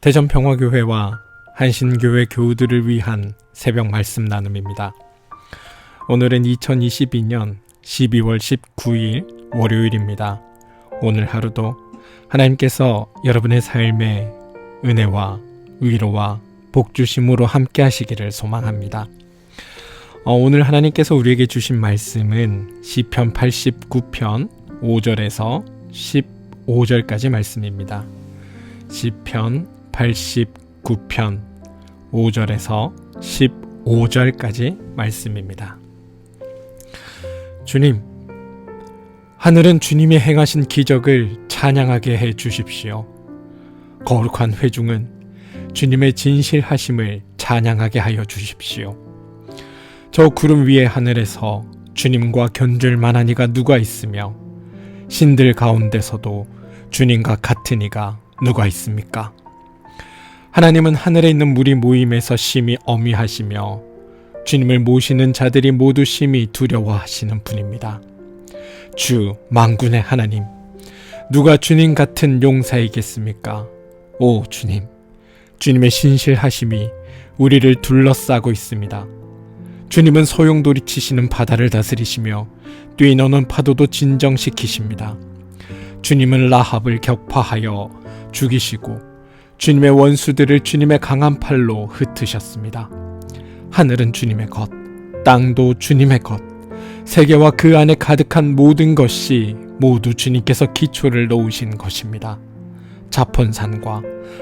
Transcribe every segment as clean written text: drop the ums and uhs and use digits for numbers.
대전평화교회와 한신교회 교우들을 위한 새벽 말씀 나눔입니다. 오늘은 2022년 12월 19일 월요일입니다. 오늘 하루도 하나님께서 여러분의 삶에 은혜와 위로와 복주심으로 함께 하시기를 소망합니다. 오늘 하나님께서 우리에게 주신 말씀은 시편 89편 5절에서 15절까지 말씀입니다. 시편 89편 5절에서 15절까지 말씀입니다. 주님, 하늘은 주님이 행하신 기적을 찬양하게 해 주십시오. 거룩한 회중은 주님의 진실하심을 찬양하게 하여 주십시오. 저 구름 위의 하늘에서 주님과 견줄 만한 이가 누가 있으며 신들 가운데서도 주님과 같은 이가 누가 있습니까? 하나님은 하늘에 있는 무리 모임에서 심히 엄위하시며 주님을 모시는 자들이 모두 심히 두려워하시는 분입니다. 주 만군의 하나님, 누가 주님 같은 용사이겠습니까? 오 주님, 주님의 신실하심이 우리를 둘러싸고 있습니다. 주님은 소용돌이 치시는 바다를 다스리시며 뛰노는 파도도 진정시키십니다. 주님은 라합을 격파하여 죽이시고 주님의 원수들을 주님의 강한 팔로 흩으셨습니다. 하늘은 주님의 것, 땅도 주님의 것, 세계와 그 안에 가득한 모든 것이 모두 주님께서 기초를 놓으신 것입니다. 자폰산과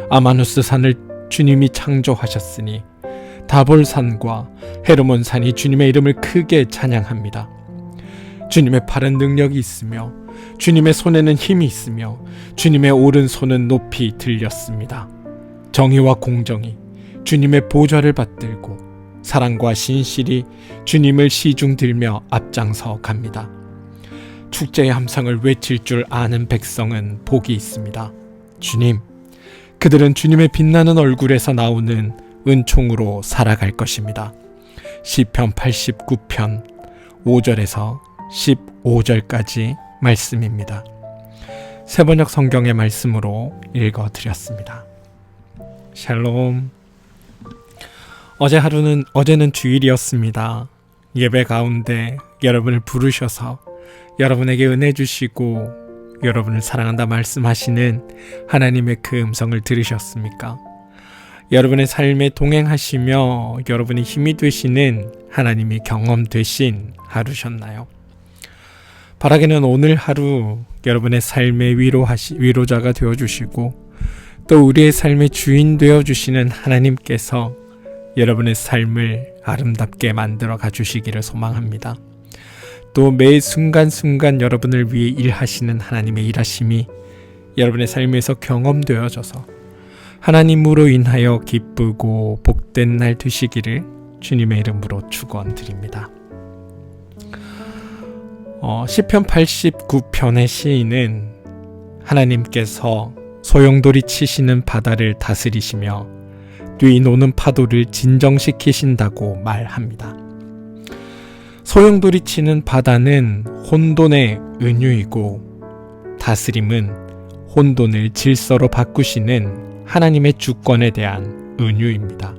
아마누스산을 주님이 창조하셨으니 다볼산과 헤르몬산이 주님의 이름을 크게 찬양합니다. 주님의 팔은 능력이 있으며 주님의 손에는 힘이 있으며 주님의 오른손은 높이 들렸습니다. 정의와 공정이 주님의 보좌를 받들고 사랑과 신실이 주님을 시중 들며 앞장서 갑니다. 축제의 함성을 외칠 줄 아는 백성은 복이 있습니다. 주님, 그들은 주님의 빛나는 얼굴에서 나오는 은총으로 살아갈 것입니다. 시편 89편 5절에서 15절까지 말씀입니다. 세번역 성경의 말씀으로 읽어드렸습니다. 샬롬. 어제는 주일이었습니다. 예배 가운데 여러분을 부르셔서 여러분에게 은혜 주시고 여러분을 사랑한다 말씀하시는 하나님의 그 음성을 들으셨습니까? 여러분의 삶에 동행하시며 여러분의 힘이 되시는 하나님이 경험되신 하루셨나요? 바라기는 오늘 하루 여러분의 삶의 위로자가 되어주시고 또 우리의 삶의 주인 되어주시는 하나님께서 여러분의 삶을 아름답게 만들어 가주시기를 소망합니다. 또 매 순간순간 여러분을 위해 일하시는 하나님의 일하심이 여러분의 삶에서 경험되어져서 하나님으로 인하여 기쁘고 복된 날 되시기를 주님의 이름으로 축원드립니다. 시편 89편의 시인은 하나님께서 소용돌이 치시는 바다를 다스리시며 뛰노는 파도를 진정시키신다고 말합니다. 소용돌이 치는 바다는 혼돈의 은유이고 다스림은 혼돈을 질서로 바꾸시는 하나님의 주권에 대한 은유입니다.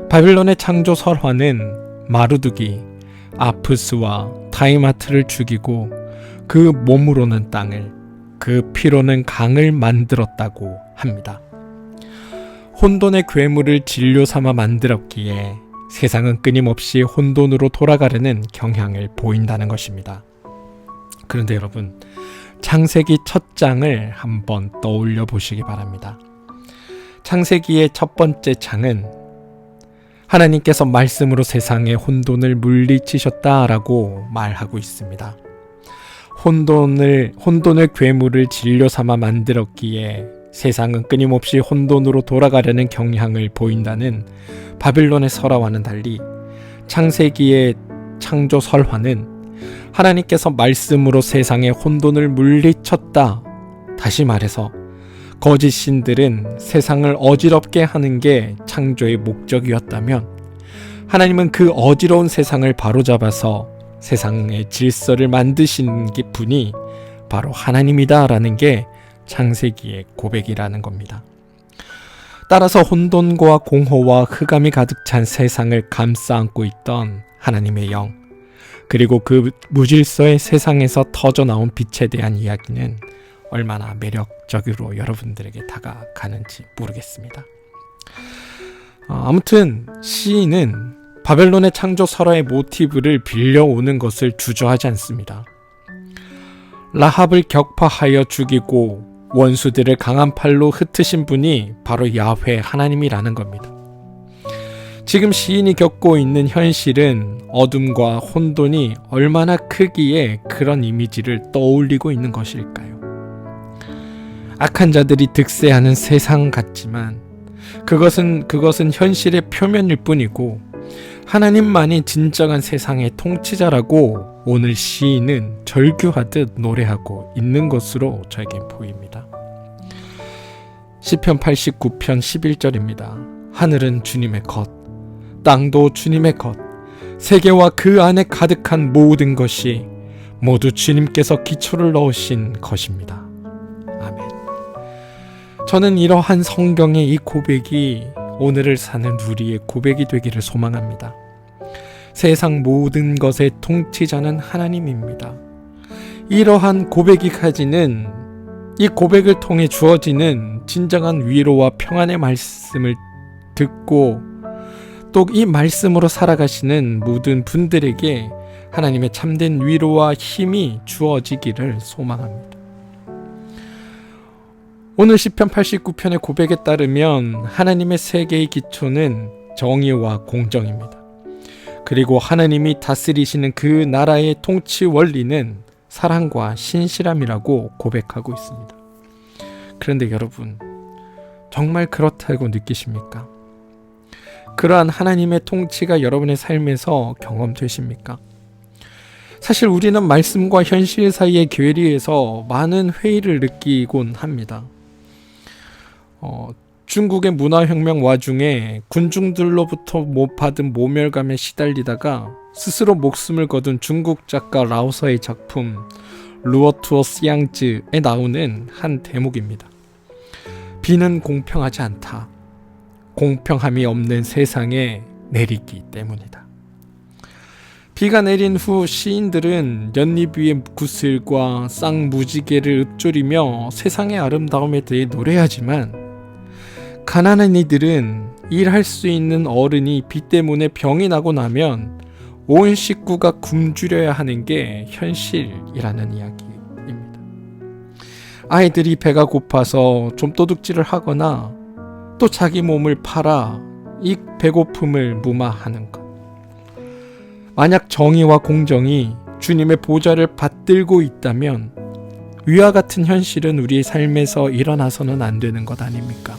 바빌론의 창조 설화는 마루두기, 아프스와 타이마트를 죽이고 그 몸으로는 땅을, 그 피로는 강을 만들었다고 합니다. 혼돈의 괴물을 진료 삼아 만들었기에 세상은 끊임없이 혼돈으로 돌아가려는 경향을 보인다는 것입니다. 그런데 여러분, 창세기 첫 장을 한번 떠올려 보시기 바랍니다. 창세기의 첫 번째 장은 하나님께서 말씀으로 세상의 혼돈을 물리치셨다라고 말하고 있습니다. 혼돈의 괴물을 진료 삼아 만들었기에 세상은 끊임없이 혼돈으로 돌아가려는 경향을 보인다는 바빌론의 설화와는 달리 창세기의 창조 설화는 하나님께서 말씀으로 세상의 혼돈을 물리쳤다. 다시 말해서 거짓 신들은 세상을 어지럽게 하는 게 창조의 목적이었다면 하나님은 그 어지러운 세상을 바로잡아서 세상의 질서를 만드신 분이 바로 하나님이다라는 게 창세기의 고백이라는 겁니다. 따라서 혼돈과 공허와 흑암이 가득 찬 세상을 감싸 안고 있던 하나님의 영, 그리고 그 무질서의 세상에서 터져 나온 빛에 대한 이야기는 얼마나 매력적으로 여러분들에게 다가가는지 모르겠습니다. 아무튼 시인은 바벨론의 창조 설화의 모티브를 빌려오는 것을 주저하지 않습니다. 라합을 격파하여 죽이고 원수들을 강한 팔로 흩으신 분이 바로 야훼 하나님이라는 겁니다. 지금 시인이 겪고 있는 현실은 어둠과 혼돈이 얼마나 크기에 그런 이미지를 떠올리고 있는 것일까요? 악한 자들이 득세하는 세상 같지만 그것은 현실의 표면일 뿐이고 하나님만이 진정한 세상의 통치자라고 오늘 시인은 절규하듯 노래하고 있는 것으로 저에겐 보입니다. 시편 89편 11절입니다. 하늘은 주님의 것, 땅도 주님의 것, 세계와 그 안에 가득한 모든 것이 모두 주님께서 기초를 넣으신 것입니다. 아멘. 저는 이러한 성경의 이 고백이 오늘을 사는 우리의 고백이 되기를 소망합니다. 세상 모든 것의 통치자는 하나님입니다. 이러한 고백이 가지는, 이 고백을 통해 주어지는 진정한 위로와 평안의 말씀을 듣고 또 이 말씀으로 살아가시는 모든 분들에게 하나님의 참된 위로와 힘이 주어지기를 소망합니다. 오늘 시편 89편의 고백에 따르면 하나님의 세계의 기초는 정의와 공정입니다. 그리고 하나님이 다스리시는 그 나라의 통치 원리는 사랑과 신실함이라고 고백하고 있습니다. 그런데 여러분, 정말 그렇다고 느끼십니까? 그러한 하나님의 통치가 여러분의 삶에서 경험되십니까? 사실 우리는 말씀과 현실 사이의 괴리에서 많은 회의를 느끼곤 합니다. 중국의 문화혁명 와중에 군중들로부터 못 받은 모멸감에 시달리다가 스스로 목숨을 거둔 중국 작가 라오서의 작품 루어투어 시앙즈에 나오는 한 대목입니다. 비는 공평하지 않다. 공평함이 없는 세상에 내리기 때문이다. 비가 내린 후 시인들은 연잎 위의 구슬과 쌍무지개를 읊조리며 세상의 아름다움에 대해 노래하지만 가난한 이들은 일할 수 있는 어른이 비 때문에 병이 나고 나면 온 식구가 굶주려야 하는 게 현실이라는 이야기입니다. 아이들이 배가 고파서 좀 도둑질을 하거나 또 자기 몸을 팔아 이 배고픔을 무마하는 것. 만약 정의와 공정이 주님의 보좌를 받들고 있다면 위와 같은 현실은 우리의 삶에서 일어나서는 안 되는 것 아닙니까?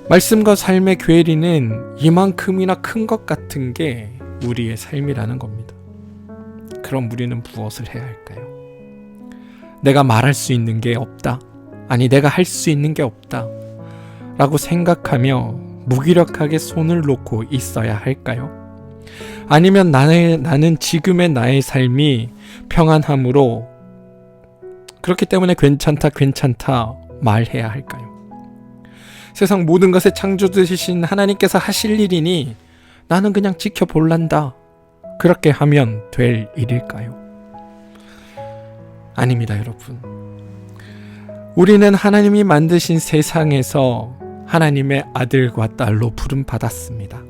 말씀과 삶의 괴리는 이만큼이나 큰 것 같은 게 우리의 삶이라는 겁니다. 그럼 우리는 무엇을 해야 할까요? 내가 말할 수 있는 게 없다. 아니, 내가 할 수 있는 게 없다. 라고 생각하며 무기력하게 손을 놓고 있어야 할까요? 아니면 나는 지금의 나의 삶이 평안함으로 그렇기 때문에 괜찮다 말해야 할까요? 세상 모든 것의 창조주이신 하나님께서 하실 일이니 나는 그냥 지켜볼란다. 그렇게 하면 될 일일까요? 아닙니다, 여러분. 우리는 하나님이 만드신 세상에서 하나님의 아들과 딸로 부름받았습니다.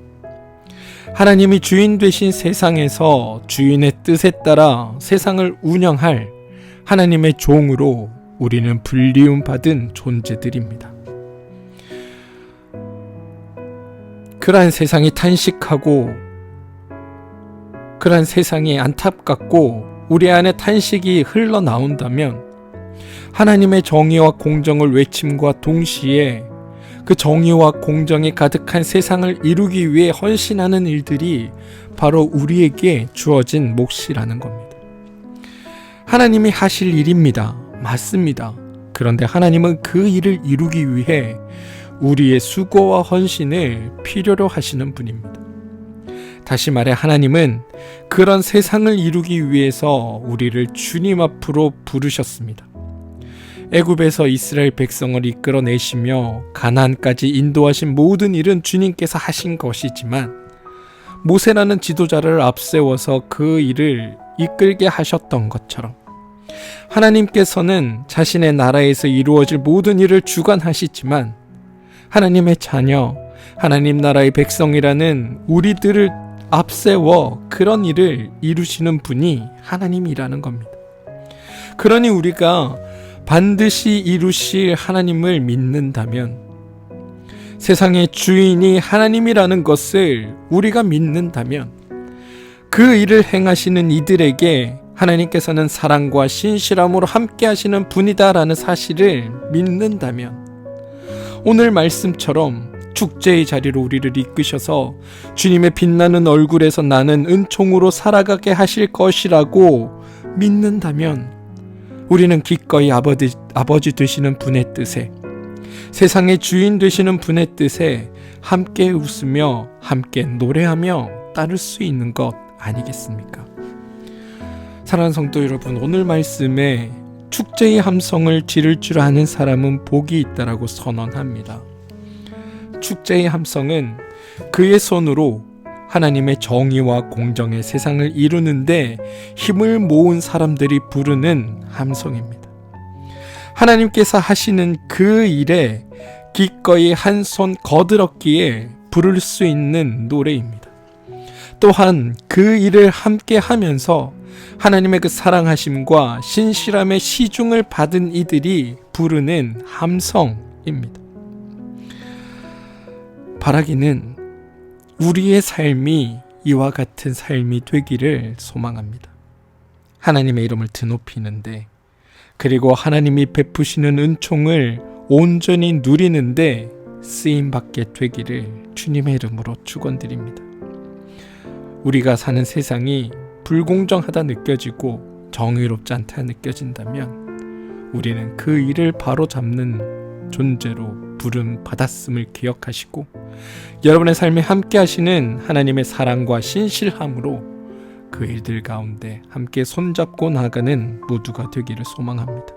하나님이 주인 되신 세상에서 주인의 뜻에 따라 세상을 운영할 하나님의 종으로 우리는 불리움 받은 존재들입니다. 그러한 세상이 탄식하고 그러한 세상이 안타깝고 우리 안에 탄식이 흘러나온다면 하나님의 정의와 공정을 외침과 동시에 그 정의와 공정이 가득한 세상을 이루기 위해 헌신하는 일들이 바로 우리에게 주어진 몫이라는 겁니다. 하나님이 하실 일입니다. 맞습니다. 그런데 하나님은 그 일을 이루기 위해 우리의 수고와 헌신을 필요로 하시는 분입니다. 다시 말해 하나님은 그런 세상을 이루기 위해서 우리를 주님 앞으로 부르셨습니다. 애굽에서 이스라엘 백성을 이끌어내시며 가나안까지 인도하신 모든 일은 주님께서 하신 것이지만 모세라는 지도자를 앞세워서 그 일을 이끌게 하셨던 것처럼 하나님께서는 자신의 나라에서 이루어질 모든 일을 주관하시지만 하나님의 자녀, 하나님 나라의 백성이라는 우리들을 앞세워 그런 일을 이루시는 분이 하나님이라는 겁니다. 그러니 우리가 반드시 이루실 하나님을 믿는다면, 세상의 주인이 하나님이라는 것을 우리가 믿는다면, 그 일을 행하시는 이들에게 하나님께서는 사랑과 신실함으로 함께 하시는 분이다라는 사실을 믿는다면, 오늘 말씀처럼 축제의 자리로 우리를 이끄셔서 주님의 빛나는 얼굴에서 나는 은총으로 살아가게 하실 것이라고 믿는다면, 우리는 기꺼이 아버지 되시는 분의 뜻에, 세상의 주인 되시는 분의 뜻에 함께 웃으며 함께 노래하며 따를 수 있는 것 아니겠습니까? 사랑하는 성도 여러분, 오늘 말씀에 축제의 함성을 지를 줄 아는 사람은 복이 있다라고 선언합니다. 축제의 함성은 그의 손으로 하나님의 정의와 공정의 세상을 이루는데 힘을 모은 사람들이 부르는 함성입니다. 하나님께서 하시는 그 일에 기꺼이 한 손 거들었기에 부를 수 있는 노래입니다. 또한 그 일을 함께 하면서 하나님의 그 사랑하심과 신실함의 시중을 받은 이들이 부르는 함성입니다. 바라기는 우리의 삶이 이와 같은 삶이 되기를 소망합니다. 하나님의 이름을 드높이는데, 그리고 하나님이 베푸시는 은총을 온전히 누리는데 쓰임받게 되기를 주님의 이름으로 축원드립니다. 우리가 사는 세상이 불공정하다 느껴지고 정의롭지 않다 느껴진다면 우리는 그 일을 바로잡는 존재로 부름 받았음을 기억하시고, 여러분의 삶에 함께 하시는 하나님의 사랑과 신실함으로 그 일들 가운데 함께 손잡고 나가는 모두가 되기를 소망합니다.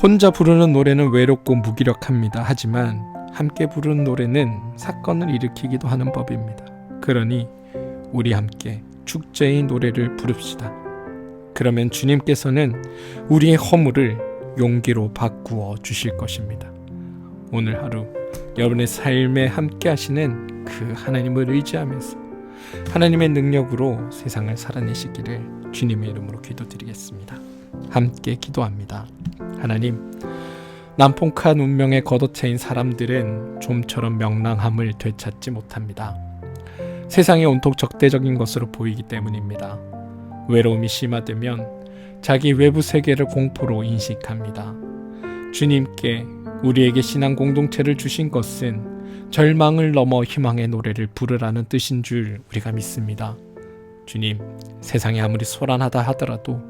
혼자 부르는 노래는 외롭고 무기력합니다. 하지만 함께 부르는 노래는 사건을 일으키기도 하는 법입니다. 그러니 우리 함께 축제의 노래를 부릅시다. 그러면 주님께서는 우리의 허물을 용기로 바꾸어 주실 것입니다. 오늘 하루 여러분의 삶에 함께 하시는 그 하나님을 의지하면서 하나님의 능력으로 세상을 살아내시기를 주님의 이름으로 기도드리겠습니다. 함께 기도합니다. 하나님, 난폭한 운명에 걷어차인 사람들은 좀처럼 명랑함을 되찾지 못합니다. 세상이 온통 적대적인 것으로 보이기 때문입니다. 외로움이 심화되면 자기 외부 세계를 공포로 인식합니다. 주님께 우리에게 신앙 공동체를 주신 것은 절망을 넘어 희망의 노래를 부르라는 뜻인 줄 우리가 믿습니다. 주님, 세상이 아무리 소란하다 하더라도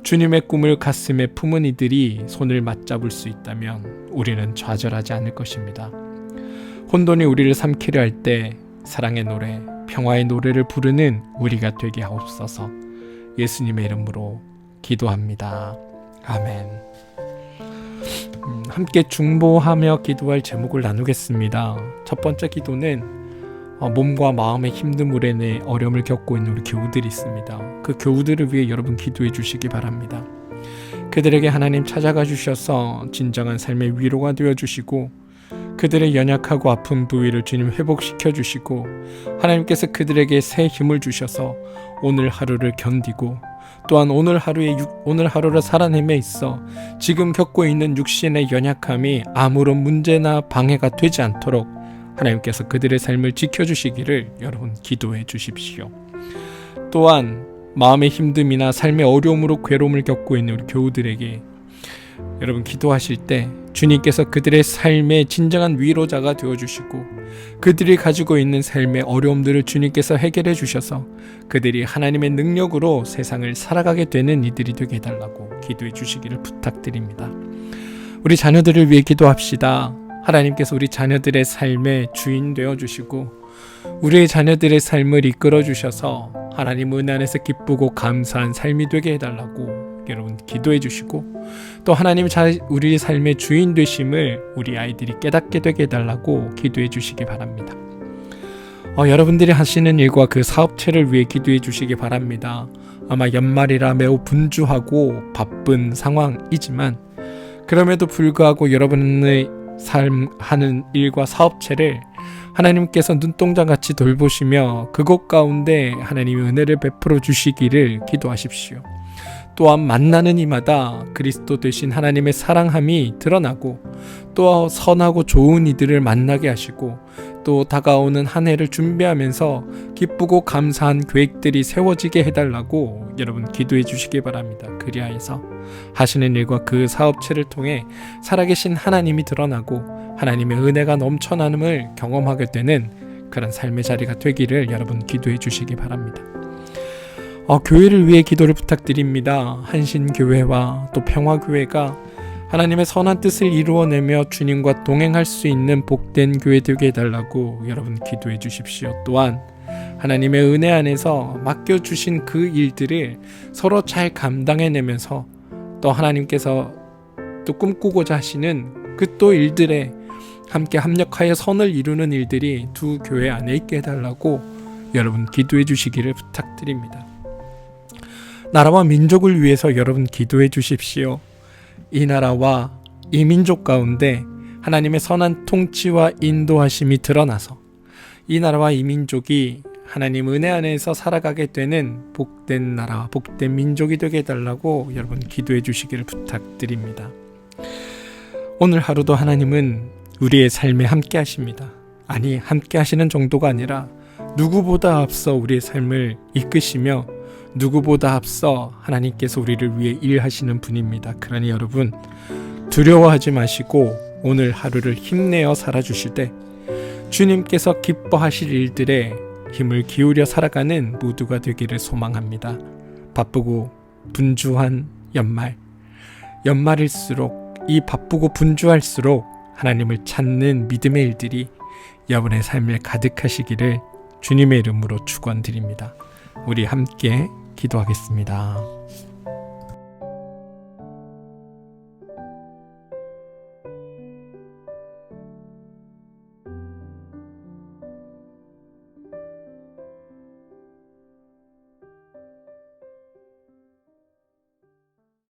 주님의 꿈을 가슴에 품은 이들이 손을 맞잡을 수 있다면 우리는 좌절하지 않을 것입니다. 혼돈이 우리를 삼키려 할 때 사랑의 노래, 평화의 노래를 부르는 우리가 되게 하옵소서. 예수님의 이름으로 기도합니다. 아멘. 함께 중보하며 기도할 제목을 나누겠습니다. 첫 번째 기도는 몸과 마음의 힘든 물에 내 어려움을 겪고 있는 우리 교우들이 있습니다. 그 교우들을 위해 여러분 기도해 주시기 바랍니다. 그들에게 하나님 찾아가 주셔서 진정한 삶의 위로가 되어 주시고, 그들의 연약하고 아픈 부위를 주님 회복시켜 주시고, 하나님께서 그들에게 새 힘을 주셔서 오늘 하루를 견디고, 또한 오늘 하루를 살아내며 있어 지금 겪고 있는 육신의 연약함이 아무런 문제나 방해가 되지 않도록 하나님께서 그들의 삶을 지켜주시기를 여러분 기도해 주십시오. 또한 마음의 힘듦이나 삶의 어려움으로 괴로움을 겪고 있는 우리 교우들에게 여러분 기도하실 때 주님께서 그들의 삶의 진정한 위로자가 되어주시고, 그들이 가지고 있는 삶의 어려움들을 주님께서 해결해 주셔서 그들이 하나님의 능력으로 세상을 살아가게 되는 이들이 되게 해달라고 기도해 주시기를 부탁드립니다. 우리 자녀들을 위해 기도합시다. 하나님께서 우리 자녀들의 삶의 주인 되어주시고 우리의 자녀들의 삶을 이끌어 주셔서 하나님 은혜 안에서 기쁘고 감사한 삶이 되게 해달라고 여러분 기도해 주시고, 또 하나님 우리 삶의 주인 되심을 우리 아이들이 깨닫게 되게 해달라고 기도해 주시기 바랍니다. 여러분들이 하시는 일과 그 사업체를 위해 기도해 주시기 바랍니다. 아마 연말이라 매우 분주하고 바쁜 상황이지만 그럼에도 불구하고 여러분의 삶 하는 일과 사업체를 하나님께서 눈동자같이 돌보시며 그곳 가운데 하나님의 은혜를 베풀어 주시기를 기도하십시오. 또한 만나는 이마다 그리스도 되신 하나님의 사랑함이 드러나고 또 선하고 좋은 이들을 만나게 하시고 또 다가오는 한 해를 준비하면서 기쁘고 감사한 계획들이 세워지게 해달라고 여러분 기도해 주시기 바랍니다. 그리하여서 하시는 일과 그 사업체를 통해 살아계신 하나님이 드러나고 하나님의 은혜가 넘쳐남을 경험하게 되는 그런 삶의 자리가 되기를 여러분 기도해 주시기 바랍니다. 교회를 위해 기도를 부탁드립니다. 한신교회와 또 평화교회가 하나님의 선한 뜻을 이루어내며 주님과 동행할 수 있는 복된 교회 되게 해달라고 여러분 기도해 주십시오. 또한 하나님의 은혜 안에서 맡겨주신 그 일들을 서로 잘 감당해내면서 또 하나님께서 또 꿈꾸고자 하시는 그 또 일들에 함께 합력하여 선을 이루는 일들이 두 교회 안에 있게 해달라고 여러분 기도해 주시기를 부탁드립니다. 나라와 민족을 위해서 여러분 기도해 주십시오. 이 나라와 이 민족 가운데 하나님의 선한 통치와 인도하심이 드러나서 이 나라와 이 민족이 하나님 은혜 안에서 살아가게 되는 복된 나라, 복된 민족이 되게 해달라고 여러분 기도해 주시기를 부탁드립니다. 오늘 하루도 하나님은 우리의 삶에 함께 하십니다. 아니, 함께 하시는 정도가 아니라 누구보다 앞서 우리의 삶을 이끄시며 누구보다 앞서 하나님께서 우리를 위해 일하시는 분입니다. 그러니 여러분 두려워하지 마시고 오늘 하루를 힘내어 살아주실 때 주님께서 기뻐하실 일들에 힘을 기울여 살아가는 모두가 되기를 소망합니다. 바쁘고 분주한 연말일수록 이 바쁘고 분주할수록 하나님을 찾는 믿음의 일들이 여러분의 삶에 가득하시기를 주님의 이름으로 축원드립니다. 우리 함께 기도하겠습니다.